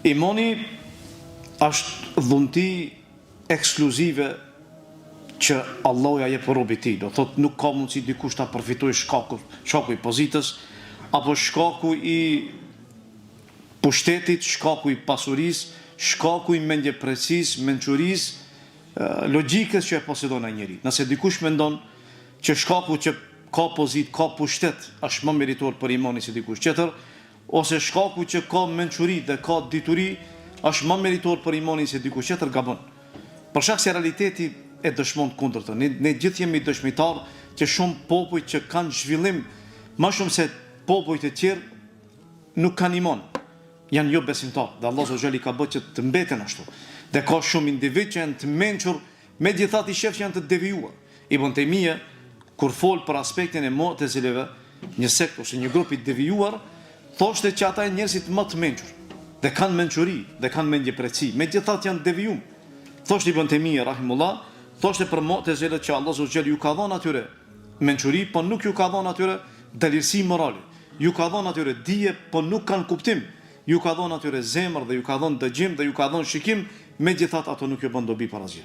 Imani është dhunti ekskluzive që Allahu ja jep robit tij. Do thotë nuk ka mundësi dikush ta përfitojë shkaku i pozitës apo shkaku i pushtetit, shkaku i pasurisë, shkaku i mendjeprecisë, mençurisë, logjikës që e posedon ai njeri. Nëse dikush mendon që shkaku që ka pozitë, ka pushtet, është më meritor për imanin se dikush tjetër, ose shkaku që ka mençuri dhe ka dituri është më meritor për imanin se dikush tjetër, gabon. Për shkak se realiteti e dëshmon të kundërtën. Ne gjithë jemi dëshmitar që shumë popull që kanë zhvillim më shumë se popujt e tjerë nuk kanë iman. Janë jo besimtar. Dhe Allah Azza ka bërë që të mbeten ashtu. Dhe ka shumë individ që janë të mençur, megjithatë i shef që janë të devijuar. Ibn Taymija kur fol për aspektin e Mu'tazileve, një sekt ose një grup i devijuar, thoshte që ata janë njerëzit më të mençur dhe kanë mençuri dhe kanë mendjepreci, megjithatë janë devijum. Thoshte Ibn Taymija rahimullah, thoshte për Mu'tazilet që Allah Azza ju ka dhënë atyre mençuri, po nuk ju ka dhënë atyre dalirësi morale. Ju ka dhënë atyre dije, po nuk kanë kuptim. Ju ka dhënë atyre zemër dhe ju ka dhënë dëgjim dhe ju ka dhënë shikim, megjithatë ato nuk ju bën dobi para asgjë.